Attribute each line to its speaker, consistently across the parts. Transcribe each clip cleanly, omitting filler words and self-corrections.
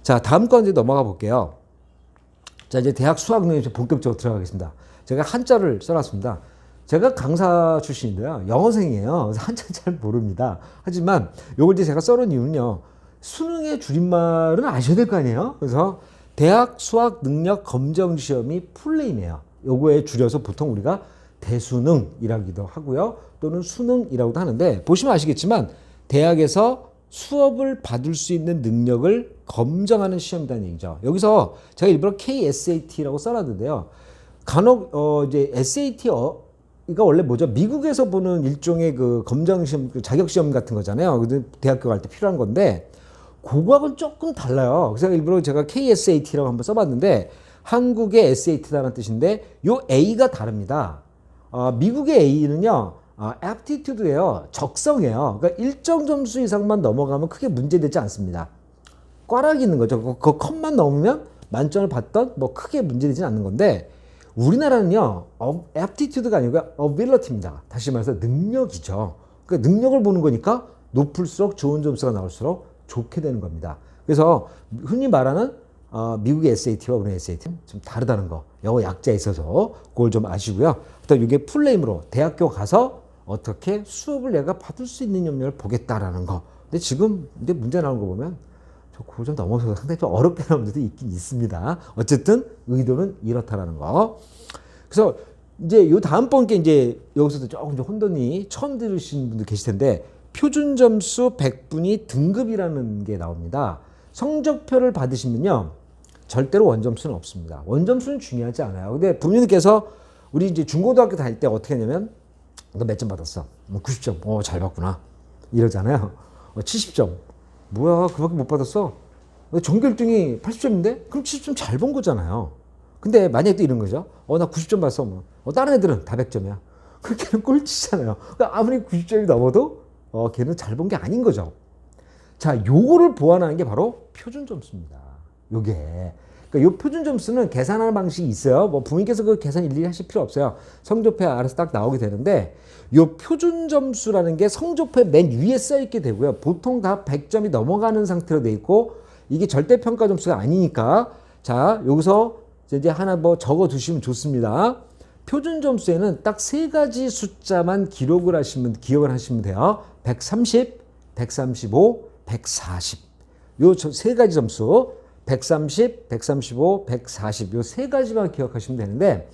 Speaker 1: 자, 다음 건 이제 넘어가 볼게요. 자, 이제 대학 수학 능력 본격적으로 들어가겠습니다. 제가 한자를 써놨습니다. 제가 강사 출신인데요. 영어생이에요. 그래서 한자 잘 모릅니다. 하지만 요걸 이제 제가 써놓은 이유는요. 수능의 줄임말은 아셔야 될 거 아니에요? 그래서 대학 수학 능력 검정 시험이 풀네임이에요. 요거에 줄여서 보통 우리가 대수능이라기도 하고요. 또는 수능이라고도 하는데 보시면 아시겠지만 대학에서 수업을 받을 수 있는 능력을 검증하는 시험이라는 얘기죠. 여기서 제가 일부러 KSAT라고 써놨는데요. 간혹 이제 SAT가 원래 뭐죠? 미국에서 보는 일종의 그 검정 시험, 자격 시험 같은 거잖아요. 대학교 갈 때 필요한 건데 그거하고는 조금 달라요. 그래서 일부러 제가 KSAT라고 한번 써봤는데 한국의 SAT라는 뜻인데 요 A가 다릅니다. 미국의 A는요. aptitude예요. 적성이에요. 그러니까 일정 점수 이상만 넘어가면 크게 문제되지 않습니다. 꽈락이 있는 거죠. 그 컷만 넘으면 만점을 받던 뭐 크게 문제되지는 않는 건데 우리나라는요. aptitude가 아니고 ability입니다. 다시 말해서 능력이죠. 그러니까 능력을 보는 거니까 높을수록 좋은 점수가 나올수록 좋게 되는 겁니다. 그래서 흔히 말하는 미국의 SAT와 우리의 SAT는 좀 다르다는 거. 영어 약자에 있어서 그걸 좀 아시고요. 일단 이게 풀네임으로 대학교 가서 어떻게 수업을 내가 받을 수 있는 능력을 보겠다라는 거. 근데 지금 이제 문제 나오는 거 보면 저 그거 좀 넘어서서 상당히 좀 어렵게 나오는 분들도 있긴 있습니다. 어쨌든 의도는 이렇다라는 거. 그래서 이제 요 다음번 게 이제 여기서도 조금 좀 혼돈이 처음 들으신 분들 계실 텐데 표준 점수 100분위 등급이라는 게 나옵니다. 성적표를 받으시면요. 절대로 원점수는 없습니다. 원점수는 중요하지 않아요. 근데 부모님께서 우리 이제 중고등학교 다닐 때 어떻게 하냐면 너 몇 점 받았어? 90점. 잘 받구나. 이러잖아요. 70점. 뭐야, 그밖에 못 받았어? 전교 1등이 80점인데? 그럼 70점 잘 본 거잖아요. 근데 만약에 또 이런 거죠. 나 90점 봤어. 다른 애들은 다 100점이야. 걔는 꼴찌잖아요. 그러니까 아무리 90점이 넘어도 걔는 잘 본 게 아닌 거죠. 자, 요거를 보완하는 게 바로 표준 점수입니다. 요게. 그러니까 요 표준 점수는 계산하는 방식이 있어요. 뭐 부모님께서 그 계산 일일이 하실 필요 없어요. 성적표에 알아서 딱 나오게 되는데 요 표준 점수라는 게 성적표에 맨 위에 써 있게 되고요. 보통 다 100점이 넘어가는 상태로 돼 있고 이게 절대 평가 점수가 아니니까 자, 여기서 이제 하나 뭐 적어 두시면 좋습니다. 표준 점수에는 딱 세 가지 숫자만 기억을 하시면 돼요. 130, 135, 140. 요 세 가지 점수. 130, 135, 140. 요 세 가지만 기억하시면 되는데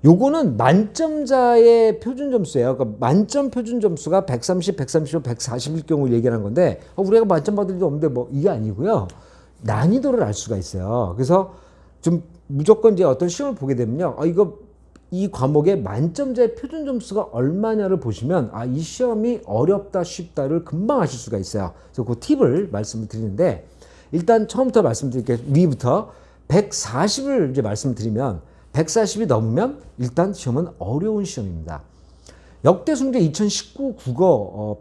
Speaker 1: 요거는 만점자의 표준 점수예요. 그러니까 만점 표준 점수가 130, 135, 140일 경우 얘기하는 건데 우리가 만점 받을 일도 없는데 뭐 이게 아니고요. 난이도를 알 수가 있어요. 그래서 좀 무조건 이제 어떤 시험을 보게 되면요. 이 과목의 만점자의 표준 점수가 얼마냐를 보시면 이 시험이 어렵다 쉽다를 금방 아실 수가 있어요. 그래서 그 팁을 말씀을 드리는데 일단 처음부터 말씀드릴게요. 위부터 140을 이제 말씀드리면 140이 넘으면 일단 시험은 어려운 시험입니다. 역대 순교 2019 국어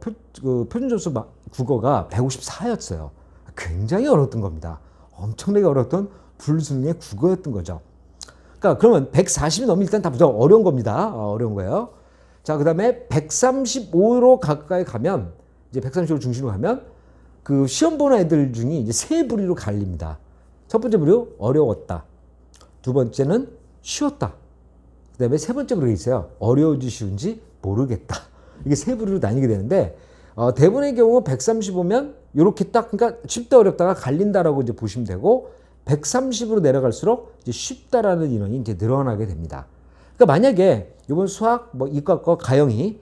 Speaker 1: 표준 점수 국어가 154였어요. 굉장히 어려웠던 겁니다. 엄청나게 어려웠던 불수능의 국어였던 거죠. 그러니까 그러면 140이 넘으면 일단 다 무조건 어려운 겁니다. 어려운 거예요. 자, 그다음에 135로 가까이 가면 이제 135 중심으로 가면 그 시험 보는 애들 중에 이제 세 부류로 갈립니다. 첫 번째 부류 어려웠다. 두 번째는 쉬웠다. 그다음에 세 번째 부류가 있어요. 어려운지 쉬운지 모르겠다. 이게 세 부류로 나뉘게 되는데 대부분의 경우 135면 이렇게 딱 그러니까 쉽다 어렵다가 갈린다라고 이제 보시면 되고 130으로 내려갈수록 이제 쉽다라는 인원이 이제 늘어나게 됩니다. 그러니까 만약에 이번 수학 뭐 이과과 가영이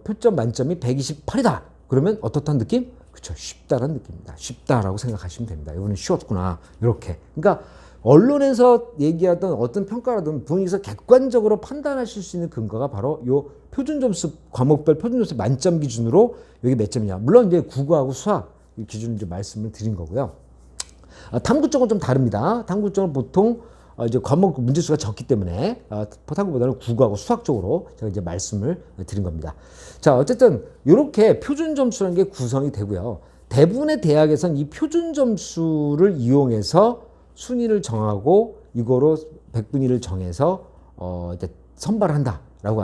Speaker 1: 표점 만점이 128이다. 그러면 어떻다는 느낌? 그렇죠. 쉽다라는 느낌입니다. 쉽다라고 생각하시면 됩니다. 이거는 쉬웠구나. 이렇게. 그러니까 언론에서 얘기하던 어떤 평가라든 부모님께서 객관적으로 판단하실 수 있는 근거가 바로 요 표준 점수 과목별 표준 점수 만점 기준으로 여기 몇 점이냐. 물론 이제 국어하고 수학 기준을 이제 말씀을 드린 거고요. 탐구 쪽은 좀 다릅니다. 탐구 쪽은 보통 이제 과목 문제수가 적기 때문에 탐구보다는 국어하고 수학 쪽으로 제가 이제 말씀을 드린 겁니다. 자, 어쨌든 이렇게 표준 점수라는 게 구성이 되고요. 대부분의 대학에서는 이 표준 점수를 이용해서 순위를 정하고 이거로 100분위를 정해서 이제 선발한다라고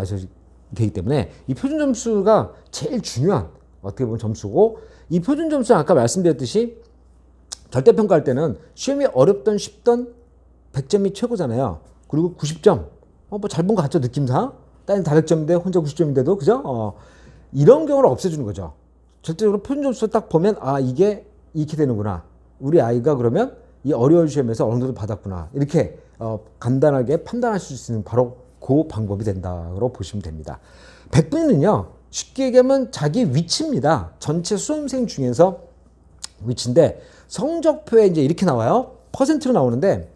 Speaker 1: 되기 때문에 이 표준 점수가 제일 중요한 어떻게 보면 점수고, 이 표준 점수는 아까 말씀드렸듯이 절대평가할 때는 시험이 어렵던 쉽던 100점이 최고잖아요. 그리고 90점. 뭐 잘 본 거 같죠, 느낌상? 딴 다 100점인데 혼자 90점인데도, 그죠? 이런 경우를 없애주는 거죠. 절대적으로 표준 점수 딱 보면, 아, 이게 이렇게 되는구나. 우리 아이가 그러면 이 어려운 시험에서 어느 정도 받았구나. 이렇게 간단하게 판단하실 수 있는 바로 그 방법이 된다고 보시면 됩니다. 100분위는요, 쉽게 얘기하면 자기 위치입니다. 전체 수험생 중에서 위치인데, 성적표에 이제 이렇게 나와요. 퍼센트로 나오는데,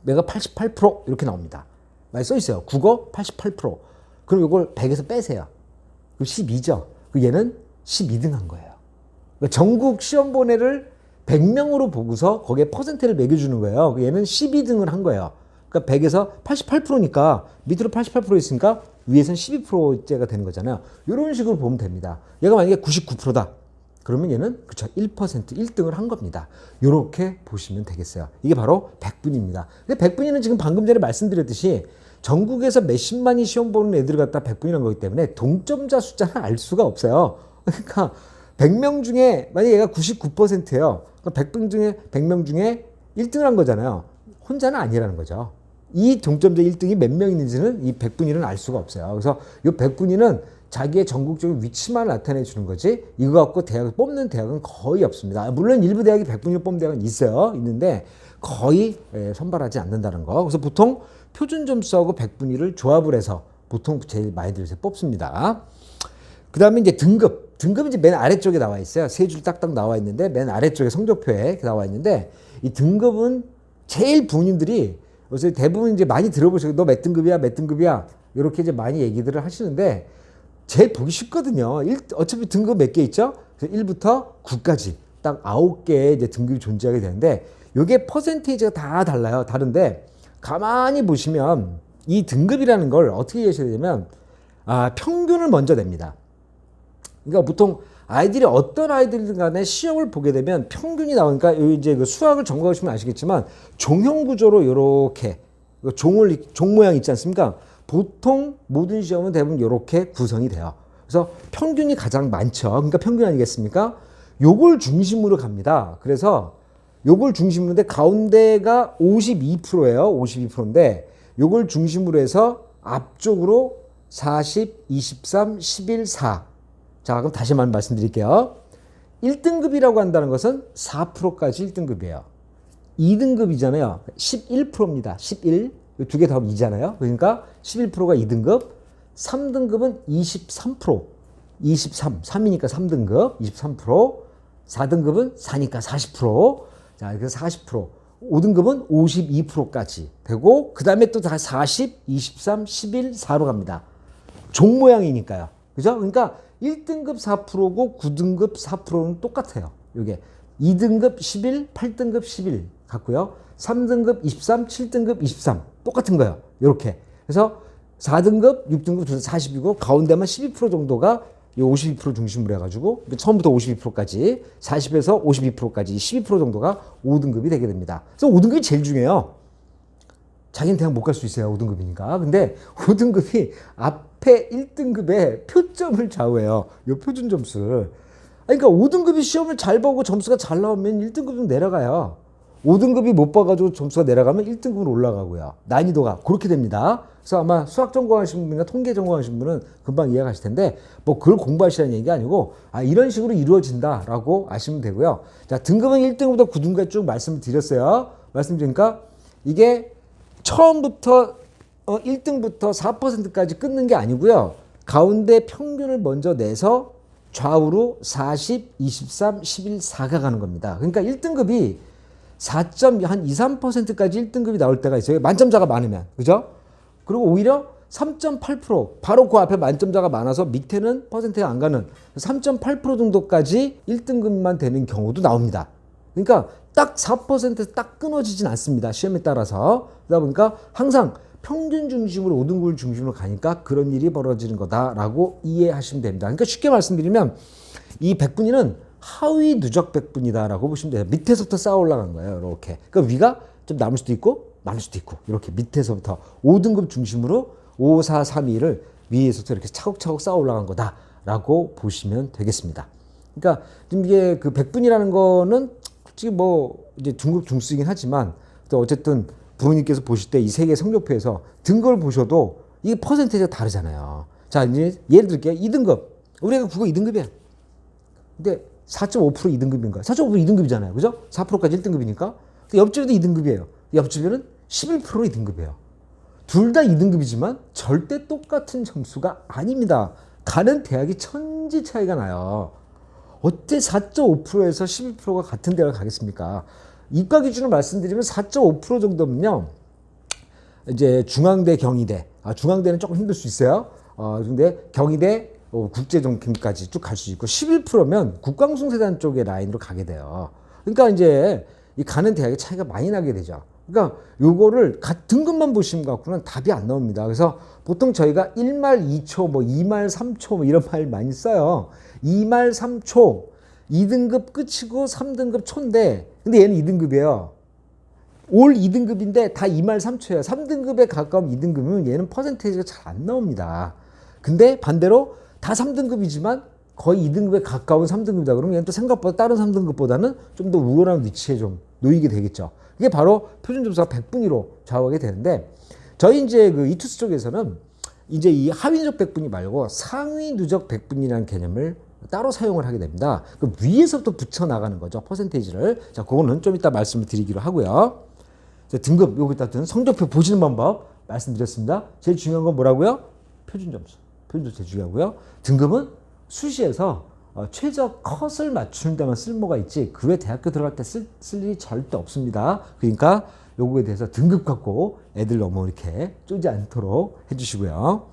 Speaker 1: 내가 88% 이렇게 나옵니다. 많이 써 있어요. 국어 88%. 그럼 이걸 100에서 빼세요. 그럼 12죠. 얘는 12등 한 거예요. 그러니까 전국 시험본회를 100명으로 보고서 거기에 퍼센트를 매겨주는 거예요. 얘는 12등을 한 거예요. 그러니까 100에서 88%니까 밑으로 88% 있으니까 위에서는 12%째가 되는 거잖아요. 이런 식으로 보면 됩니다. 얘가 만약에 99%다. 그러면 얘는 그쵸 1% 1등을 한 겁니다. 이렇게 보시면 되겠어요. 이게 바로 100분입니다. 근데 100분위는 지금 방금 전에 말씀드렸듯이 전국에서 몇십만이 시험 보는 애들 갖다 100분이라는 거기 때문에 동점자 숫자는 알 수가 없어요. 그러니까 100명 중에 만약에 얘가 99%예요. 그러니까 100명 중에 1등을 한 거잖아요. 혼자는 아니라는 거죠. 이 동점자 1등이 몇 명 있는지는 이 100분위는 알 수가 없어요. 그래서 이 100분위는 자기의 전국적인 위치만 나타내 주는 거지 이거 갖고 대학을 뽑는 대학은 거의 없습니다. 물론 일부 대학이 100분위를 뽑는 대학은 있는데 거의 선발하지 않는다는 거. 그래서 보통 표준 점수하고 100분위를 조합을 해서 보통 제일 많이들 뽑습니다. 그 다음에 이제 등급은 이제 맨 아래쪽에 나와 있어요. 세 줄 딱딱 나와 있는데 맨 아래쪽에 성적표에 나와 있는데 이 등급은 제일 부모님들이 그래서 대부분 이제 많이 들어보시고 너 몇 등급이야 몇 등급이야 이렇게 이제 많이 얘기들을 하시는데 제일 보기 쉽거든요. 어차피 등급 몇 개 있죠? 그래서 1부터 9까지 딱 9개의 이제 등급이 존재하게 되는데 이게 퍼센테이지가 다 달라요. 다른데 가만히 보시면 이 등급이라는 걸 어떻게 이해하셔야 되냐면 평균을 먼저 냅니다. 그러니까 보통 아이들이 어떤 아이들 간에 시험을 보게 되면 평균이 나오니까 이제 그 수학을 전공하시면 아시겠지만 종형 구조로 이렇게 종 모양 있지 않습니까? 보통 모든 시험은 대부분 이렇게 구성이 돼요. 그래서 평균이 가장 많죠. 그러니까 평균 아니겠습니까? 요걸 중심으로 갑니다. 그래서 요걸 중심으로 인데 가운데가 52%예요. 52%인데 요걸 중심으로 해서 앞쪽으로 40, 23, 11, 4. 자, 그럼 다시 한번 말씀드릴게요. 1등급이라고 한다는 것은 4%까지 1등급이에요. 2등급이잖아요. 11%입니다. 11. 두 개 다 2잖아요. 그러니까 11%가 2등급. 3등급은 23%. 23. 3이니까 3등급. 23%. 4등급은 4니까 40%. 자, 그래서 40%. 5등급은 52%까지 되고, 그 다음에 또 다 40, 23, 11, 4로 갑니다. 종 모양이니까요. 그죠? 그러니까 1등급 4%고 9등급 4%는 똑같아요. 이게 2등급 11, 8등급 11 같고요. 3등급 23, 7등급 23 똑같은 거예요. 이렇게. 그래서 4등급, 6등급 40이고 가운데만 12% 정도가 이 52% 중심으로 해가지고 처음부터 52%까지 40에서 52%까지 12% 정도가 5등급이 되게 됩니다. 그래서 5등급이 제일 중요해요. 자기는 대학 못 갈 수 있어요. 5등급이니까. 근데 5등급이 앞에 1등급의 표점을 좌우해요. 이 표준 점수를. 그러니까 5등급이 시험을 잘 보고 점수가 잘 나오면 1등급은 내려가요. 5등급이 못 봐가지고 점수가 내려가면 1등급으로 올라가고요. 난이도가 그렇게 됩니다. 그래서 아마 수학 전공하신 분이나 통계 전공하신 분은 금방 이해하실 텐데 뭐 그걸 공부하시라는 얘기가 아니고 이런 식으로 이루어진다라고 아시면 되고요. 자, 등급은 1등급부터 9등급까지 쭉 말씀을 드렸어요. 말씀드리니까 이게 처음부터 1등부터 4%까지 끊는 게 아니고요. 가운데 평균을 먼저 내서 좌우로 40, 23, 11, 4가 가는 겁니다. 그러니까 1등급이 4점 한 2, 3%까지 1등급이 나올 때가 있어요. 만점자가 많으면. 그죠? 그리고 오히려 3.8% 바로 그 앞에 만점자가 많아서 밑에는 퍼센트가 안 가는 3.8% 정도까지 1등급만 되는 경우도 나옵니다. 그러니까 딱 4%딱 끊어지진 않습니다. 시험에 따라서. 그러다 보니까 항상 평균 중심으로 5등급을 중심으로 가니까 그런 일이 벌어지는 거다라고 이해하시면 됩니다. 그러니까 쉽게 말씀드리면 이 100분위는 하위 누적 100분위다라고 보시면 돼요. 밑에서부터 쌓아 올라간 거예요. 이렇게. 그러니까 위가 좀 남을 수도 있고 많을 수도 있고 이렇게 밑에서부터 5등급 중심으로 5, 4, 3, 2를 위에서부터 이렇게 차곡차곡 쌓아 올라간 거다 라고 보시면 되겠습니다. 그러니까 지금 이게 그 100분이라는 거는 솔직히 뭐 이제 중급 중수이긴 하지만 또 어쨌든 부모님께서 보실 때 이 세 개 성적표에서 등급을 보셔도 이게 퍼센테이지가 다르잖아요. 자, 이제 예를 들게요. 2등급. 우리가 국어 2등급이야. 근데 4.5% 2등급인가? 4.5% 2등급이잖아요. 그죠? 4%까지 1등급이니까. 옆집에도 2등급이에요. 옆집에는 11% 2등급이에요. 둘 다 2등급이지만 절대 똑같은 점수가 아닙니다. 가는 대학이 천지 차이가 나요. 어째 4.5%에서 11%가 같은 대학을 가겠습니까? 이과 기준으로 말씀드리면 4.5% 정도면요. 이제 중앙대, 경희대. 중앙대는 조금 힘들 수 있어요. 근데 경희대, 국제정팀까지 쭉 갈 수 있고 11%면 국광숭세단 쪽의 라인으로 가게 돼요. 그러니까 이제 이 가는 대학의 차이가 많이 나게 되죠. 그러니까 요거를 등급만 보시면 갖고는 답이 안 나옵니다. 그래서 보통 저희가 1말 2초, 뭐 2말 3초 뭐 이런 말 많이 써요. 2말 3초, 2등급 끝이고 3등급 초인데 근데 얘는 2등급이에요. 올 2등급인데 다 2말 3초예요. 3등급에 가까운 2등급이면 얘는 퍼센테이지가 잘 안 나옵니다. 근데 반대로 다 3등급이지만 거의 2등급에 가까운 3등급이다 그러면 얘는 또 생각보다 다른 3등급보다는 좀 더 우월한 위치에 좀 놓이게 되겠죠. 이게 바로 표준점수가 100분위로 좌우하게 되는데 저희 이제 그 이투스 쪽에서는 이제 이 하위 누적 100분위 말고 상위 누적 100분위라는 개념을 따로 사용을 하게 됩니다. 그 위에서부터 붙여 나가는 거죠. 퍼센테이지를. 자, 그거는 좀 이따 말씀을 드리기로 하고요. 자, 등급 여기다 든 성적표 보시는 방법 말씀드렸습니다. 제일 중요한 건 뭐라고요? 표준점수. 표준점수 제일 중요하고요. 등급은 수시에서 최저 컷을 맞추는 데만 쓸모가 있지 그 외 대학교 들어갈 때 쓸 일이 절대 없습니다. 그러니까 요거에 대해서 등급 갖고 애들 너무 이렇게 쪼지 않도록 해주시고요.